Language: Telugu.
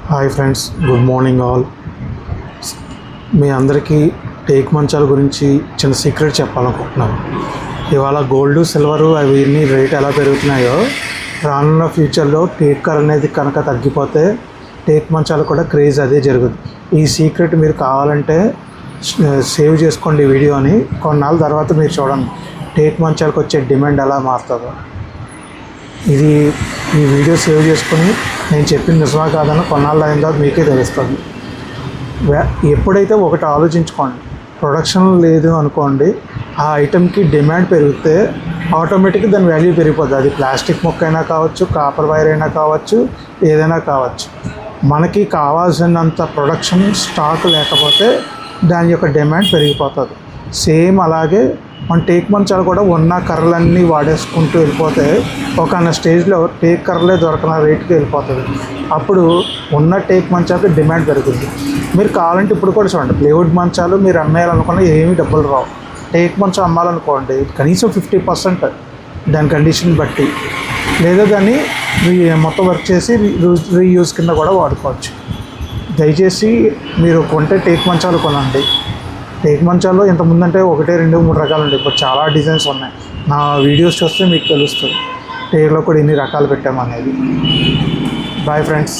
Hi friends, good morning all. మీ అందరికీ టేక్ మంచాల గురించి చిన్న సీక్రెట్ చెప్పాలనుకుంటున్నాను. ఇవాళ గోల్డ్, సిల్వరు అవి రేట్ ఎలా పెరుగుతున్నాయో రానున్న ఫ్యూచర్లో టేక్ అనేది కనుక తగ్గిపోతే టేక్ మంచాలు కూడా క్రేజ్ అదే జరుగుతుంది. ఈ సీక్రెట్ మీరు కావాలంటే సేవ్ చేసుకోండి ఈ వీడియోని. కొన్నాళ్ళ తర్వాత మీరు చూడండి టేక్ మంచాలకు వచ్చే డిమాండ్ ఎలా మారుతుందో. ఈ వీడియో సేవ్ చేసుకుని నేను చెప్పింది నిజమా కాదని కొన్నాళ్ళు అయిన తర్వాత మీకే తెలుస్తుంది. ఎప్పుడైతే ఒకటి ఆలోచించుకోండి, ప్రొడక్షన్ లేదు అనుకోండి, ఆ ఐటెంకి డిమాండ్ పెరిగితే ఆటోమేటిక్గా దాని వాల్యూ పెరిగిపోతుంది. అది ప్లాస్టిక్ ముక్క అయినా కావచ్చు, కాపర్ వైర్ అయినా కావచ్చు, ఏదైనా కావచ్చు. మనకి కావాల్సినంత ప్రొడక్షన్ స్టాక్ లేకపోతే దాని యొక్క డిమాండ్ పెరిగిపోతుంది. సేమ్ అలాగే మన టేక్ మంచాలు కూడా ఉన్న కర్రలన్నీ వాడేసుకుంటూ వెళ్ళిపోతే ఒక స్టేజ్లో టేక్ కర్రలే దొరకన రేటుకి వెళ్ళిపోతుంది. అప్పుడు ఉన్న టేక్ మంచాలకి డిమాండ్ పెరుగుతుంది. మీరు కావాలంటే ఇప్పుడు కూడా చూడండి, ప్లేవుడ్ మంచాలు మీరు అమ్మేయాలనుకున్న ఏమీ డబ్బులు రావు. టేక్ మంచం అమ్మాలనుకోండి కనీసం 50% దాని కండిషన్ బట్టి, లేదా దాన్ని మొత్తం వర్క్ చేసి రీయూజ్ కింద కూడా వాడుకోవచ్చు. దయచేసి మీరు కొంటే టేక్ మంచాలు కొనండి. టేక్ మంచాల్లో ఇంతకుముందంటే 1, 2, 3 రకాలు ఉంటాయి. ఇప్పుడు చాలా డిజైన్స్ ఉన్నాయి. నా వీడియోస్ చూస్తే మీకు తెలుస్తుంది టేక్లో కూడా ఎన్ని రకాలు పెట్టామనేది. Bye friends.